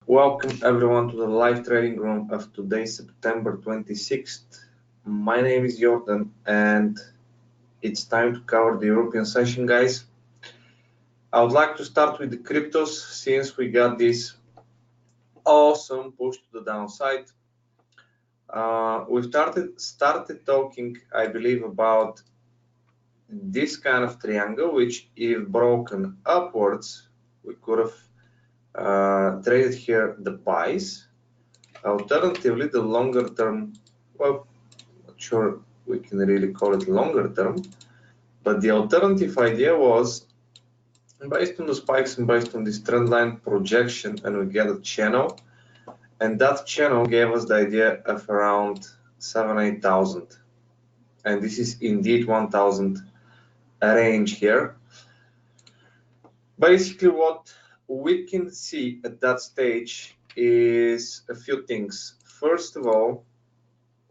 Welcome everyone to the live trading room of today, September 26th. My name is Yordan and it's time to cover the European session, guys. I would like to start with the cryptos since we got this awesome push to the downside. We've started talking, I believe, about this kind of triangle, which if broken upwards, we could have traded here the buys. Alternatively, the longer term, well, not sure we can really call it longer term, but the alternative idea was based on the spikes and based on this trend line projection, and we get a channel, and that channel gave us the idea of around 7,000-8,000, and this is indeed 1,000 range here. Basically, what we can see at that stage is a few things. First of all,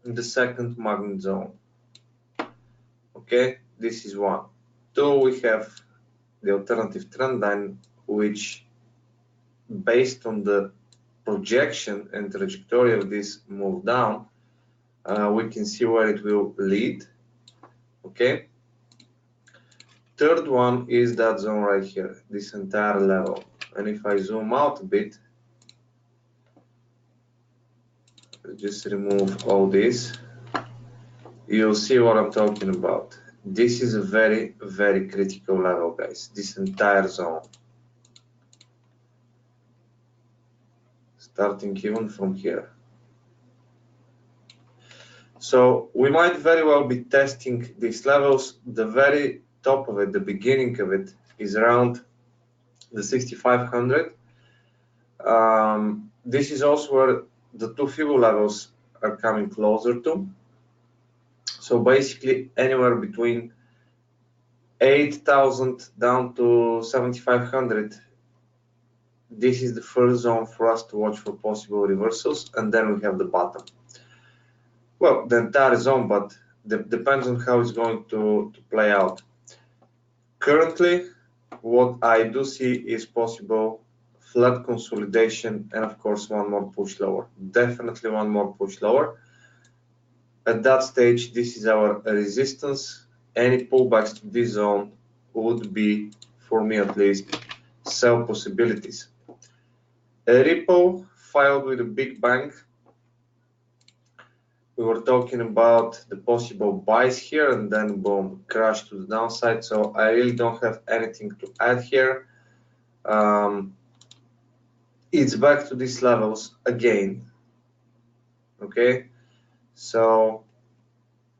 the second magnet zone. Okay, this is one. Two, we have the alternative trend line, which based on the projection and trajectory of this move down, we can see where it will lead. Okay. Third one is that zone right here, this entire level. And if I zoom out a bit, just remove all this, you'll see what I'm talking about. This is a very, very critical level, guys, this entire zone. Starting even from here. So we might very well be testing these levels. The very top of it, the beginning of it, is around the 6,500. This is also where the two FIBO levels are coming closer to. So basically anywhere between 8,000 down to 7,500. This is the first zone for us to watch for possible reversals, and then we have the bottom. Well, the entire zone, but depends on how it's going to play out. Currently, what I do see is possible flat consolidation and of course one more push lower. Definitely one more push lower. At that stage, this is our resistance. Any pullbacks to this zone would be, for me at least, sell possibilities. A Ripple filed with a big bang. We were talking about the possible buys here and then boom, crash to the downside. So I really don't have anything to add here. It's back to these levels again. Okay, so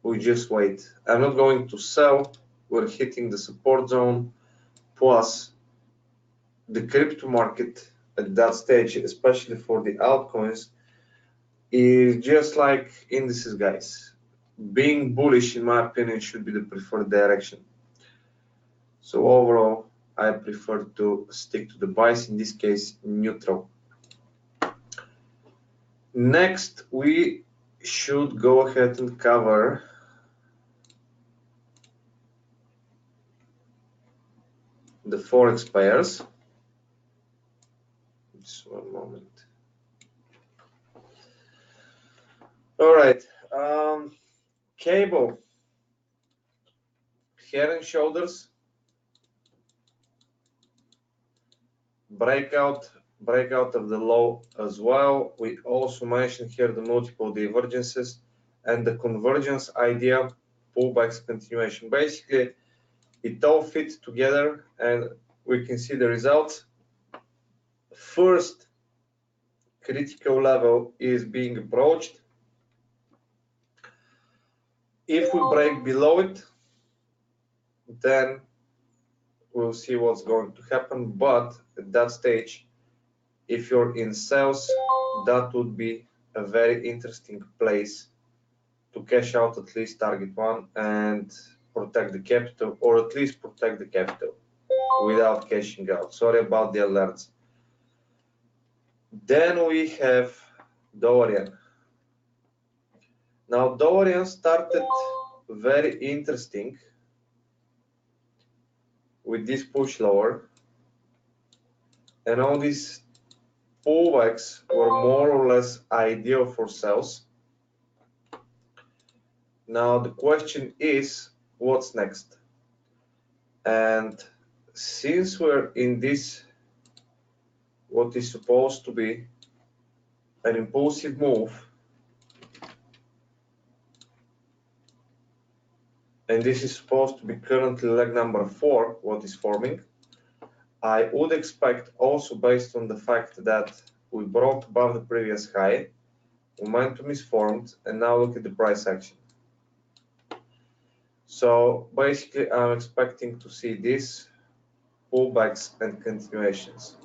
we just wait. I'm not going to sell. We're hitting the support zone. Plus, the crypto market at that stage, especially for the altcoins, is just like indices, guys. Being bullish, in my opinion, should be the preferred direction. So overall, I prefer to stick to the buys, in this case, neutral. Next, we should go ahead and cover the forex pairs. Just one moment. All right, cable, head and shoulders, breakout of the low as well. We also mentioned here the multiple divergences and the convergence idea, pullbacks continuation. Basically, it all fits together and we can see the results. First critical level is being approached. If we break below it, then we'll see what's going to happen. But at that stage, if you're in sales, that would be a very interesting place to cash out at least target one and protect the capital, or at least protect the capital without cashing out. Sorry about the alerts. Then we have Dorian. Now Dorian started very interesting with this push lower, and all these pullbacks were more or less ideal for sales. Now the question is, what's next? And since we're in this, what is supposed to be an impulsive move, and this is supposed to be currently leg number 4, what is forming, I would expect, also based on the fact that we broke above the previous high, momentum is formed, and now look at the price action. So basically I'm expecting to see this pullbacks and continuations.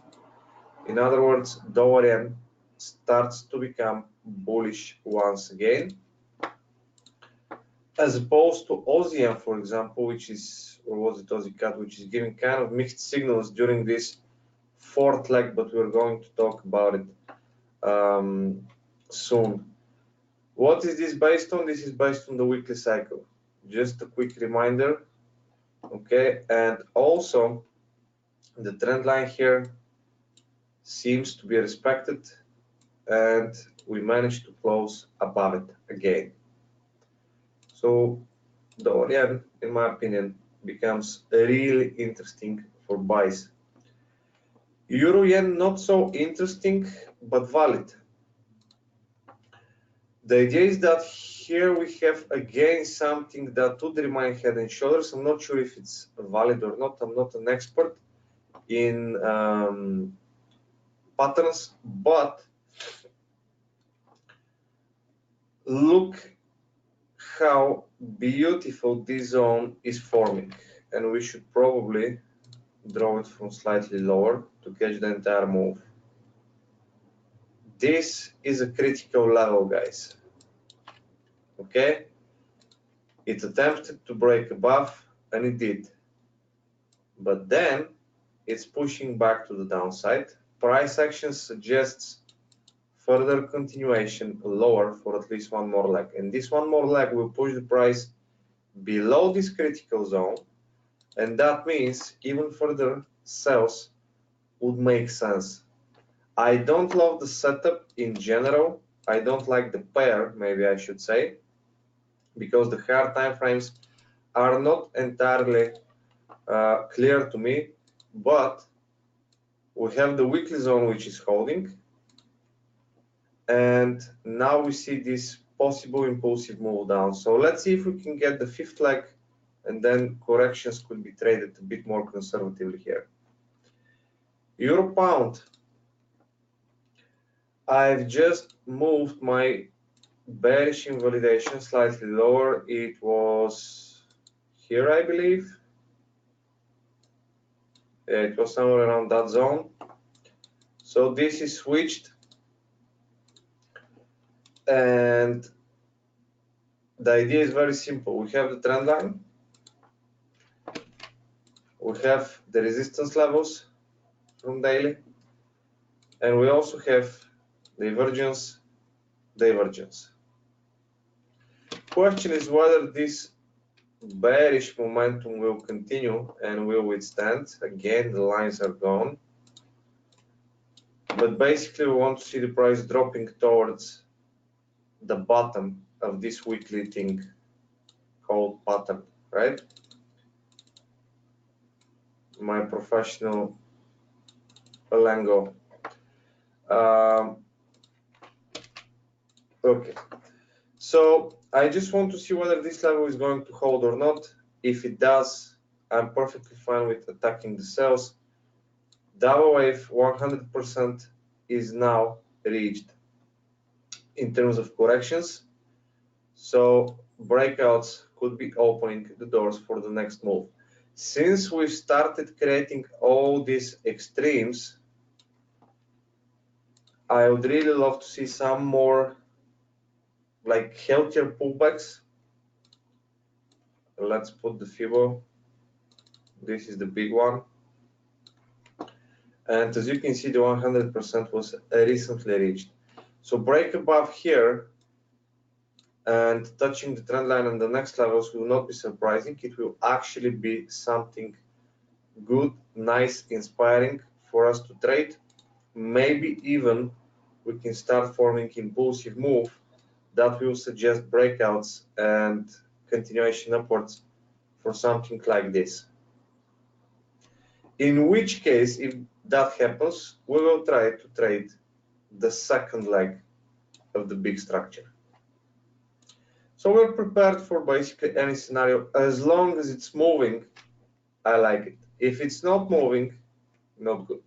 In other words, dollar yen starts to become bullish once again, as opposed to Aussie yen, for example, which is, or was it Aussie CAD, which is giving kind of mixed signals during this fourth leg, but we're going to talk about it soon. What is this based on? This is based on the weekly cycle. Just a quick reminder, okay? And also the trend line here seems to be respected, and we managed to close above it again. So the yen, in my opinion, becomes really interesting for buys. Euro yen not so interesting, but valid. The idea is that here we have again something that would remain head and shoulders. I'm not sure if it's valid or not. I'm not an expert in patterns, but look how beautiful this zone is forming, and we should probably draw it from slightly lower to catch the entire move. This is a critical level, guys. Okay, it attempted to break above, and it did, but then it's pushing back to the downside. Price action suggests further continuation lower for at least one more leg, and this one more leg will push the price below this critical zone, and that means even further sales would make sense. I don't love the setup in general. I don't like the pair, maybe I should say, because the hard time frames are not entirely clear to me, but we have the weekly zone which is holding, and now we see this possible impulsive move down. So let's see if we can get the fifth leg, and then corrections could be traded a bit more conservatively here. Euro pound, I've just moved my bearish invalidation slightly lower. It was here, I believe. Yeah, it was somewhere around that zone. So this is switched, and the idea is very simple. We have the trend line, we have the resistance levels from daily, and we also have divergence. Question is whether this bearish momentum will continue and will withstand. Again, the lines are gone, but basically we want to see the price dropping towards the bottom of this weekly thing called pattern, right? My professional lingo. Okay, so I just want to see whether this level is going to hold or not. If it does, I'm perfectly fine with attacking the sales. Double wave 100% is now reached in terms of corrections, so breakouts could be opening the doors for the next move. Since we've started creating all these extremes, I would really love to see some more like healthier pullbacks. Let's put the FIBO. This is the big one, and as you can see, the 100% was recently reached. So break above here and touching the trend line and the next levels will not be surprising. It will actually be something good, nice, inspiring for us to trade. maybe even we can start forming impulsive move that will suggest breakouts and continuation upwards for something like this. In which case, if that happens, we will try to trade the second leg of the big structure. So we're prepared for basically any scenario. As long as it's moving, I like it. If it's not moving, not good.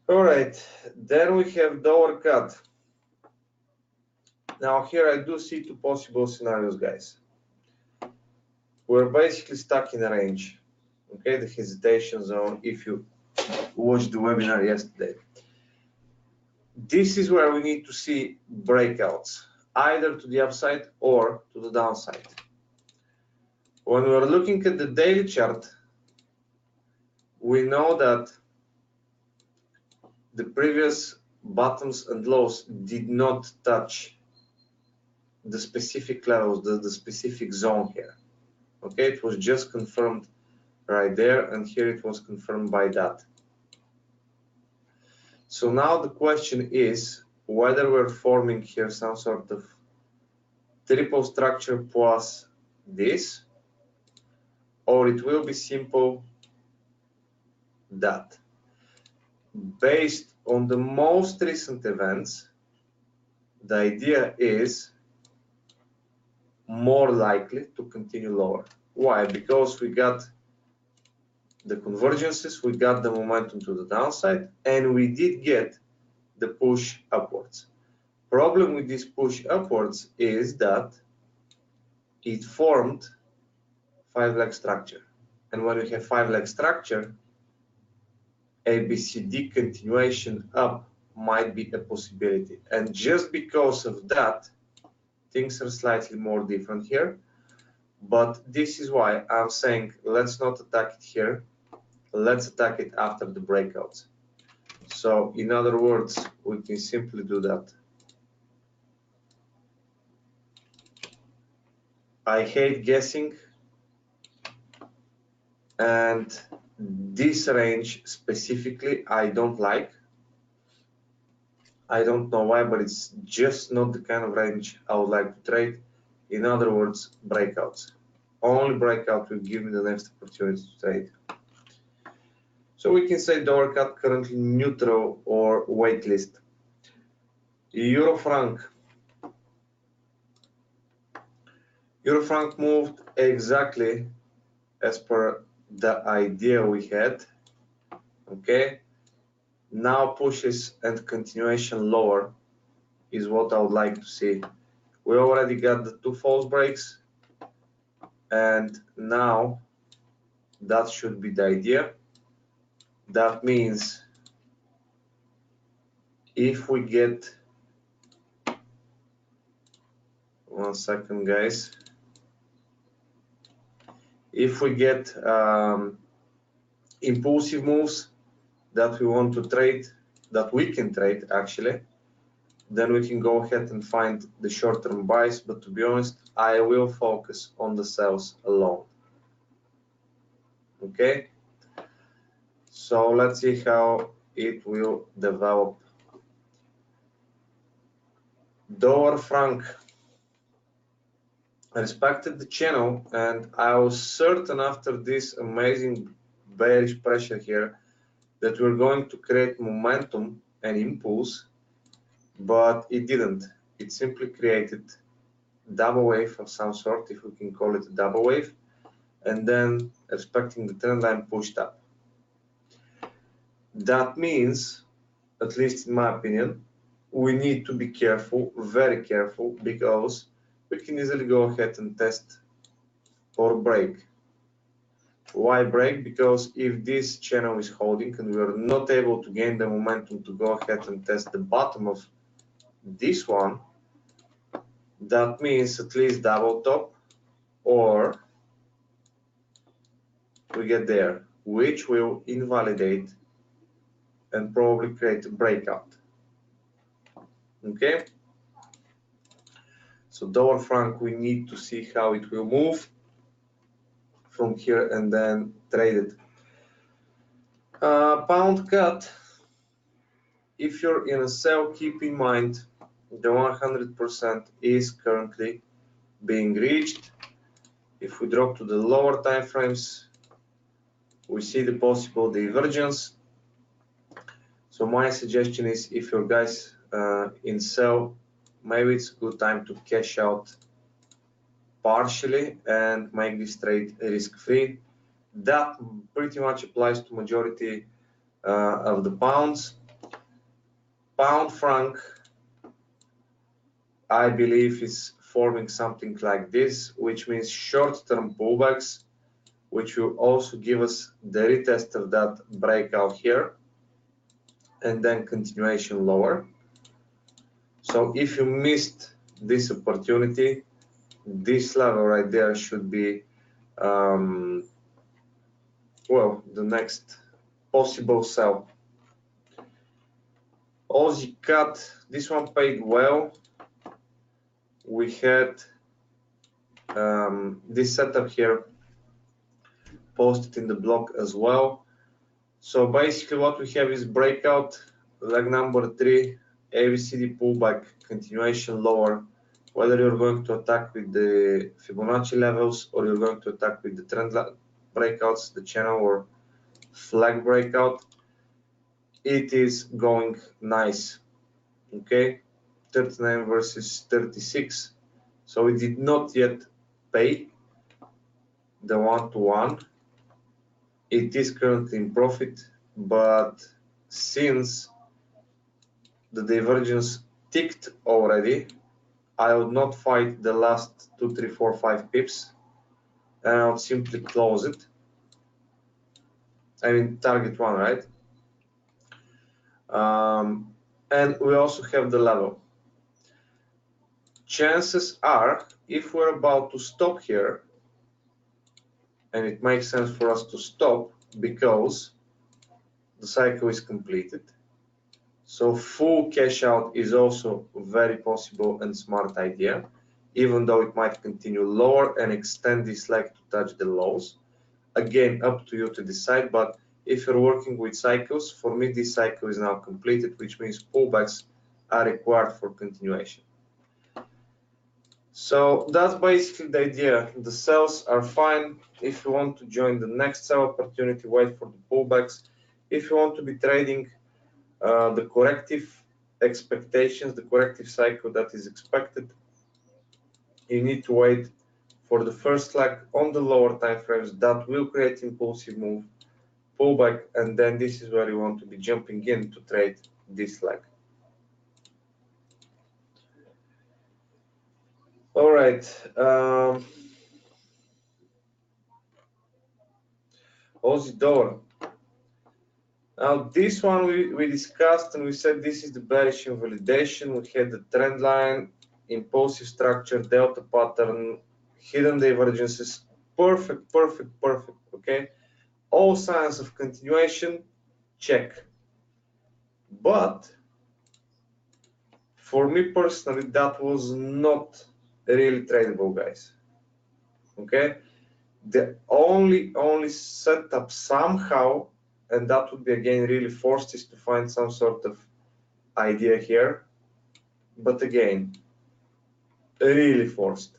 All right, then we have dollar cut. Now here I do see two possible scenarios, guys. We're basically stuck in a range. Okay, the hesitation zone, if you watched the webinar yesterday. This is where we need to see breakouts, either to the upside or to the downside. When we're looking at the daily chart, we know that the previous bottoms and lows did not touch the specific levels, the specific zone here. Okay, it was just confirmed right there, and here it was confirmed by that. So now the question is whether we're forming here some sort of triple structure plus this, or it will be simple that. Based on the most recent events, the idea is more likely to continue lower. Why? Because we got the convergences, we got the momentum to the downside, and we did get the push upwards. Problem with this push upwards is that it formed 5-leg structure. And when we have 5-leg structure, ABCD continuation up might be a possibility. And just because of that, things are slightly more different here. But this is why I'm saying let's not attack it here. Let's attack it after the breakouts. So in other words, we can simply do that. I hate guessing, and this range specifically I don't like. I don't know why, but it's just not the kind of range I would like to trade. In other words, breakouts. Only breakout will give me the next opportunity to trade. So we can say dollar cut currently neutral or wait list. Euro franc. Euro franc moved exactly as per the idea we had. Okay. Now pushes and continuation lower is what I would like to see. We already got the 2 false breaks, and now that should be the idea. That means if we get, one second guys, if we get impulsive moves that we want to trade, that we can trade actually, then we can go ahead and find the short-term buys. But to be honest, I will focus on the sells alone. Okay, so let's see how it will develop. Dollar franc. I respected the channel, and I was certain after this amazing bearish pressure here that we're going to create momentum and impulse, but it didn't. It simply created double wave of some sort, if we can call it a double wave, and then respecting the trend line pushed up. That means, at least in my opinion, we need to be careful, very careful, because we can easily go ahead and test or break. Why break? Because if this channel is holding and we are not able to gain the momentum to go ahead and test the bottom of this one, that means at least double top, or we get there, which will invalidate and probably create a breakout. Okay, so dollar franc, we need to see how it will move from here and then trade it. Pound cut, if you're in a sell, keep in mind the 100% is currently being reached. If we drop to the lower time frames, we see the possible divergence. So my suggestion is, if you're guys in sell, maybe it's a good time to cash out partially and make this trade risk-free. That pretty much applies to majority of the pounds. Pound franc, I believe, is forming something like this, which means short-term pullbacks, which will also give us the retest of that breakout here, and then continuation lower. So if you missed this opportunity, this level right there should be well, the next possible sell. Aussie cut, this one paid well. We had this setup here posted in the blog as well. So basically what we have is breakout, leg number 3, ABCD pullback, continuation lower. Whether you're going to attack with the Fibonacci levels or you're going to attack with the trend breakouts, the channel or flag breakout, it is going nice. Okay, 39 versus 36. So it did not yet pay the one-to-one. It is currently in profit, but since the divergence ticked already, I would not fight the last 2, 3, 4, 5 pips, and I would simply close it. I mean, target one, right? And we also have the level. Chances are, if we're about to stop here, and it makes sense for us to stop because the cycle is completed. So full cash out is also a very possible and smart idea, even though it might continue lower and extend this leg to touch the lows. Again, up to you to decide, but if you're working with cycles, for me this cycle is now completed, which means pullbacks are required for continuation. So that's basically the idea. The sells are fine. If you want to join the next sell opportunity, wait for the pullbacks. If you want to be trading the corrective expectations, the corrective cycle that is expected, you need to wait for the first leg on the lower time frames that will create impulsive move, pullback, and then this is where you want to be jumping in to trade this leg. All right. Aussie dollar. Now this one we discussed and we said this is the bearish invalidation. We had the trend line, impulsive structure, delta pattern, hidden divergences. Perfect, perfect, perfect. Okay. All signs of continuation, check. But for me personally, that was not really tradable, guys. Okay. The only setup somehow, and that would be again really forced, is to find some sort of idea here, but again really forced.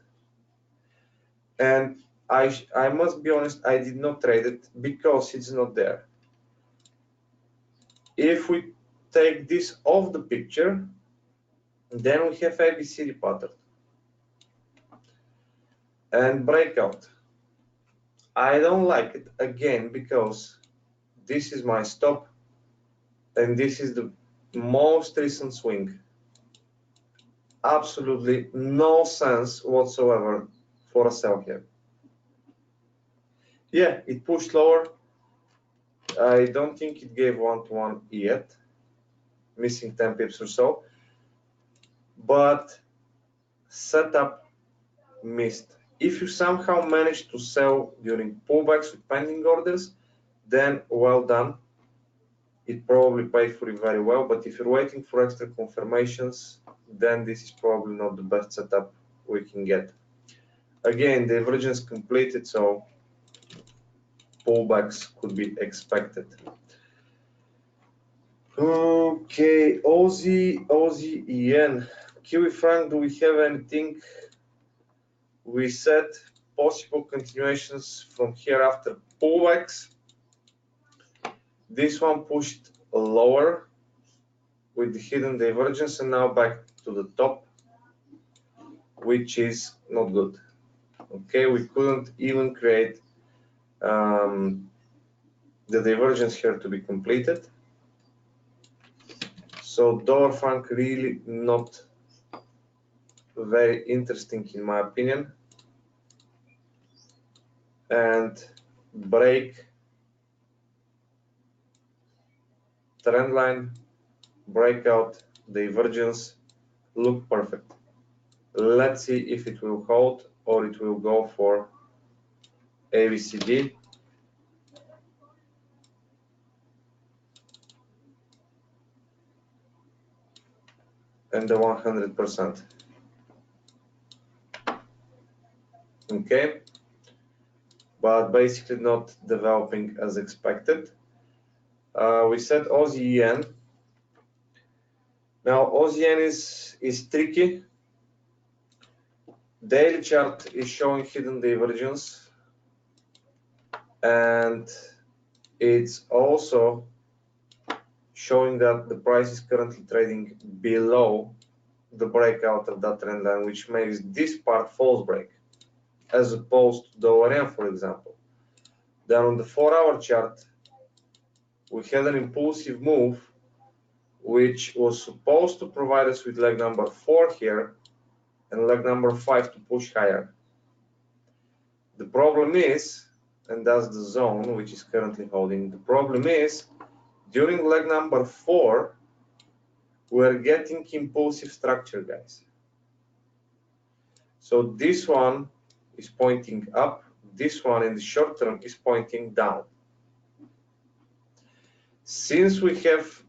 And I must be honest, I did not trade it because it's not there. If we take this off the picture, then we have ABCD pattern and breakout. I don't like it again because this is my stop and this is the most recent swing. Absolutely no sense whatsoever for a sell here. Yeah, it pushed lower. I don't think it gave one-to-one yet, missing 10 pips or so, but setup missed. If you somehow manage to sell during pullbacks with pending orders, then well done. It probably paid for you very well, but if you're waiting for extra confirmations, then this is probably not the best setup we can get. Again, the divergence completed, so pullbacks could be expected. Okay, Aussie yen, Kiwi franc. Do we have anything? We said possible continuations from here after pullbacks. This one pushed lower with the hidden divergence and now back to the top, which is not good. Okay, we couldn't even create the divergence here to be completed. So dollar franc really not very interesting in my opinion. And break trend line, breakout, divergence look perfect. Let's see if it will hold or it will go for ABCD. And the 100%. Okay, but basically not developing as expected. We said Aussie yen. Now Aussie yen is tricky. Daily chart is showing hidden divergence, and it's also showing that the price is currently trading below the breakout of that trend line, which makes this part false break, as opposed to the ORM, for example. Then on the 4-hour chart, we had an impulsive move, which was supposed to provide us with leg number 4 here and leg number 5 to push higher. The problem is, and that's the zone which is currently holding, the problem is during leg number 4, we're getting impulsive structure, guys. So this one is pointing up, this one in the short term is pointing down. Since we have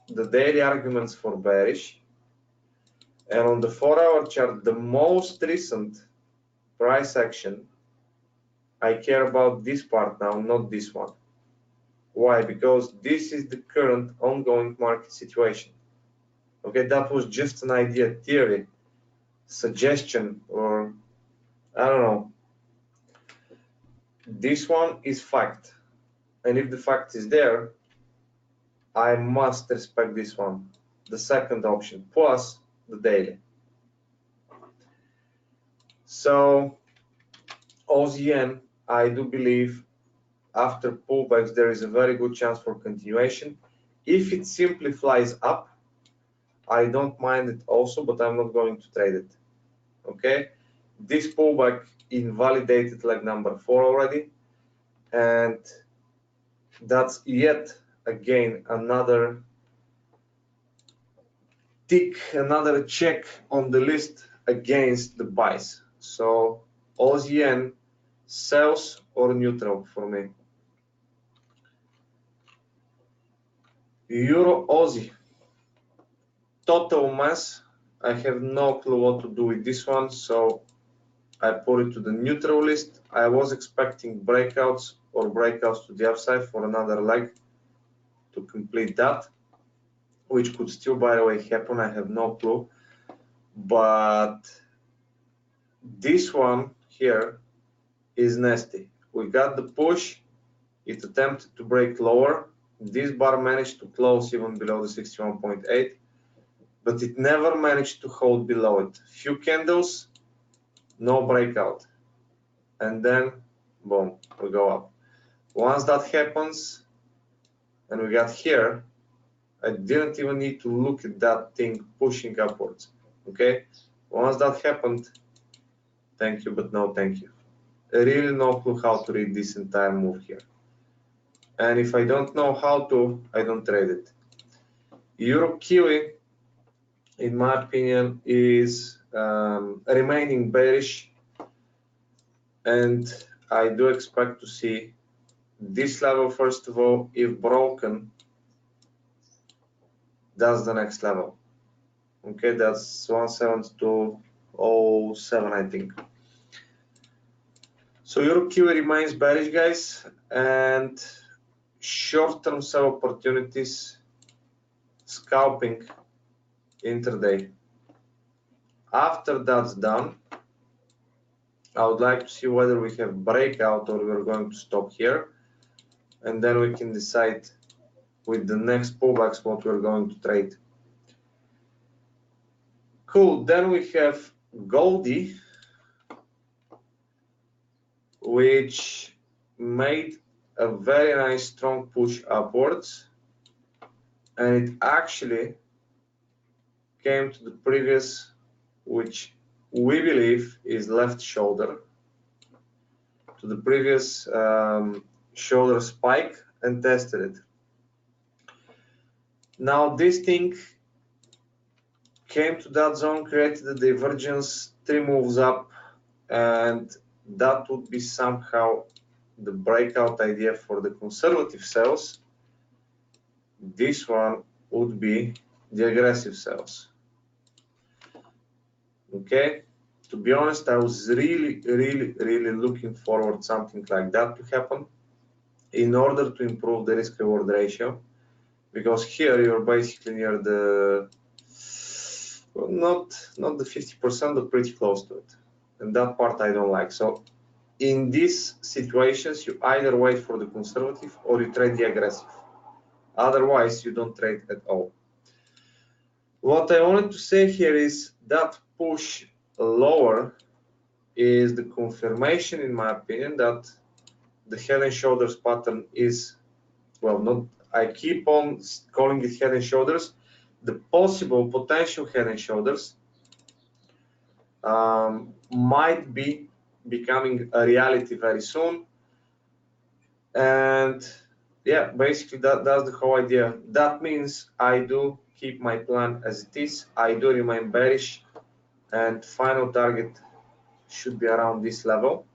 the daily arguments for bearish, and on the 4-hour chart, the most recent price action, I care about this part now, not this one. Why? Because this is the current ongoing market situation. Okay, that was just an idea, theory, suggestion, or I don't know. This one is fact, and if the fact is there, I must respect this one, the second option, plus the daily. So Aussie yen, I do believe after pullbacks there is a very good chance for continuation. If it simply flies up, I don't mind it also, but I'm not going to trade it. Okay, this pullback invalidated leg number 4 already, and that's yet again another tick, another check on the list against the buys. So Aussie yen, sells or neutral for me. Euro Aussie, total mass, I have no clue what to do with this one, so I put it to the neutral list. I was expecting breakouts or breakouts to the upside for another leg to complete that, which could still, by the way, happen. I have no clue. But this one here is nasty. We got the push. It attempted to break lower. This bar managed to close even below the 61.8, but it never managed to hold below it. Few candles, no breakout, and then boom, we go up. Once that happens and we got here, I didn't even need to look at that thing pushing upwards. Okay, once that happened, thank you but no thank you. I really no clue how to read this entire move here, and if I don't know how to, I don't trade it. Euro Kiwi, in my opinion, is remaining bearish, and I do expect to see this level first of all. If broken, that's the next level. Okay, that's 172.07, I think. So Euro Kiwi remains bearish, guys, and short-term sell opportunities scalping intraday. After that's done, I would like to see whether we have breakout or we're going to stop here, and then we can decide with the next pullbacks what we're going to trade. Cool. Then we have Goldie, which made a very nice strong push upwards, and it actually came to the previous, which we believe is left shoulder, to the previous shoulder spike and tested it. Now this thing came to that zone, created a divergence, 3 moves up, and that would be somehow the breakout idea for the conservative sells. This one would be the aggressive sells. Okay, to be honest, I was really looking forward something like that to happen in order to improve the risk reward ratio, because here you're basically near the, well, not the 50%, but pretty close to it, and that part I don't like. So in these situations, you either wait for the conservative or you trade the aggressive. Otherwise, you don't trade at all. What I wanted to say here is that push lower is the confirmation, in my opinion, that the head and shoulders pattern is, well, not, I keep on calling it head and shoulders, the possible potential head and shoulders might be becoming a reality very soon. And yeah, basically that's the whole idea. That means I do keep my plan as it is. I do remain bearish, and final target should be around this level.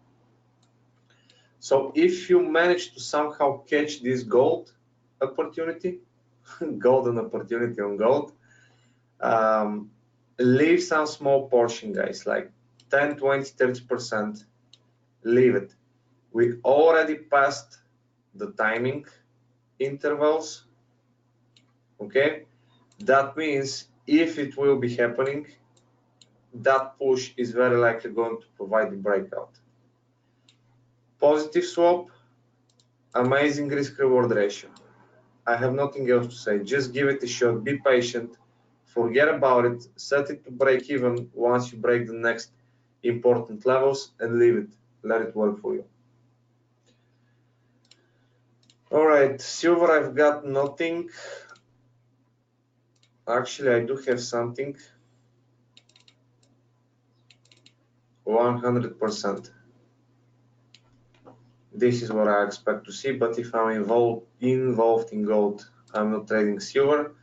So if you manage to somehow catch this gold opportunity, golden opportunity on gold, leave some small portion, guys, like 10, 20, 30%, leave it. We already passed the timing intervals, okay? That means if it will be happening, that push is very likely going to provide the breakout. Positive swap, amazing risk reward ratio. I have nothing else to say. Just give it a shot, be patient, forget about it, set it to break even once you break the next important levels, and leave it. Let it work for you. All right, silver, I've got nothing. Actually, I do have something. 100%. This is what I expect to see, but if I'm involved in gold, I'm not trading silver.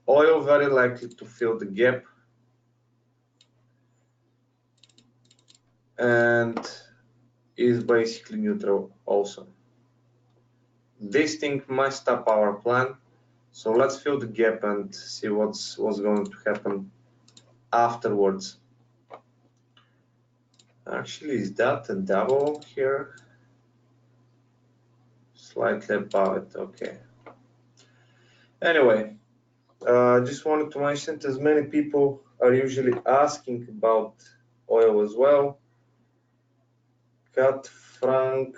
Oil very likely to fill the gap, and is basically neutral also. This thing messed up our plan, so let's fill the gap and see what's going to happen afterwards. Actually, is that a double here? Slightly above it, okay. Anyway, just wanted to mention that as many people are usually asking about oil as well. Cut franc.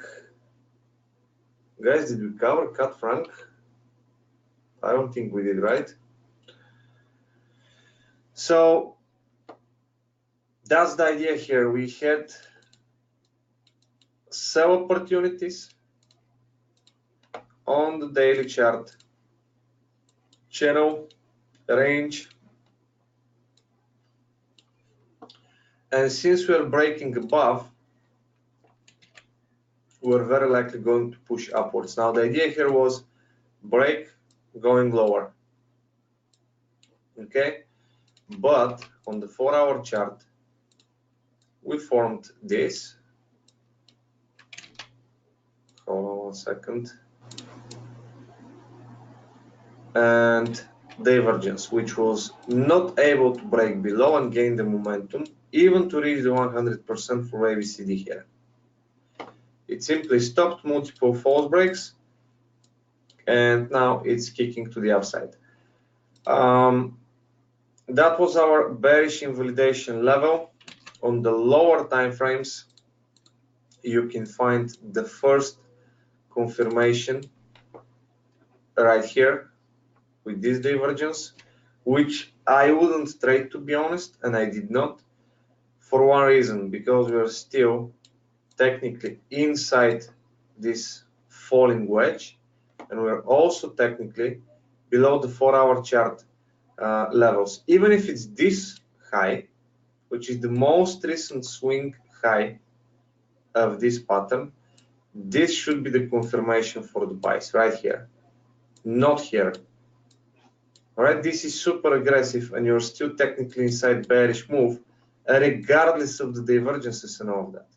Guys, did we cover cut franc? I don't think we did, right? So that's the idea here. We had sell opportunities on the daily chart, channel, range, and since we're breaking above, we're very likely going to push upwards. Now the idea here was break, going lower, okay? But on the 4-hour chart, we formed this. Hold on 1 second. And divergence, which was not able to break below and gain the momentum, even to reach the 100% for ABCD here. It simply stopped multiple false breaks, and now it's kicking to the upside. That was our bearish invalidation level. On the lower time frames, you can find the first confirmation right here with this divergence, which I wouldn't trade, to be honest, and I did not, for one reason, because we're still technically inside this falling wedge, and we're also technically below the 4-hour chart levels. Even if it's this high, which is the most recent swing high of this pattern, this should be the confirmation for the buys right here, not here. All right, this is super aggressive and you're still technically inside bearish move, regardless of the divergences and all of that.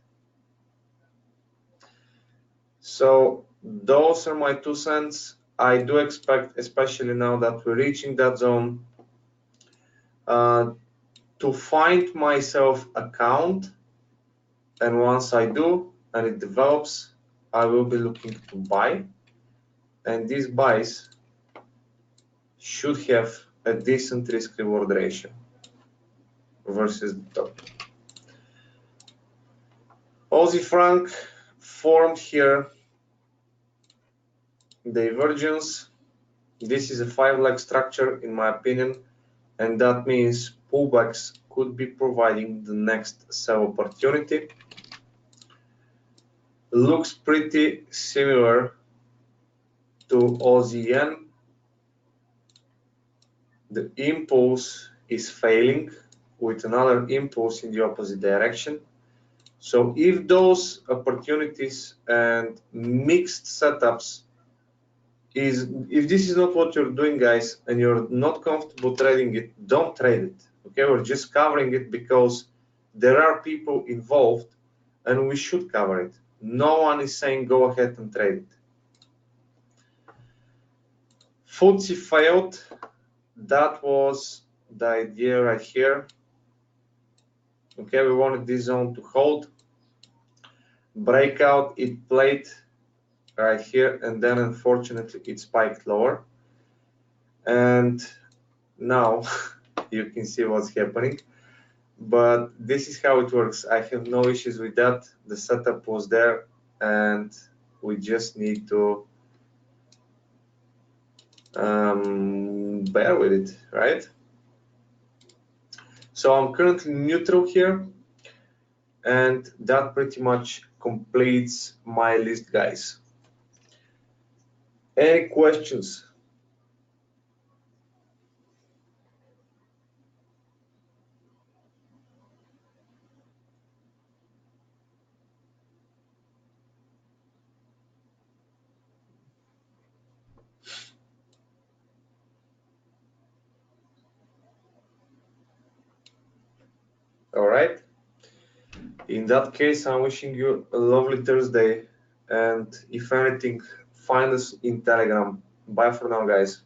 So those are my 2 cents. I do expect, especially now that we're reaching that zone, to find myself a count, and once I do and it develops, I will be looking to buy, and these buys should have a decent risk reward ratio versus the top. Aussie franc formed here divergence. This is a 5-leg structure in my opinion, and that means pullbacks could be providing the next sell opportunity. Looks pretty similar to Aussie yen. The impulse is failing with another impulse in the opposite direction. So if those opportunities and mixed setups if this is not what you're doing, guys, and you're not comfortable trading it, don't trade it. Okay, we're just covering it because there are people involved and we should cover it. No one is saying go ahead and trade it. FTSE failed. That was the idea right here. Okay, we wanted this zone to hold. Breakout, it played right here, and then unfortunately it spiked lower. And now you can see what's happening. But this is how it works. I have no issues with that. The setup was there and we just need to bear with it, right? So I'm currently neutral here, and that pretty much completes my list, guys. Any questions? All right. In that case, I'm wishing you a lovely Thursday, and if anything, find us in Telegram. Bye for now, guys.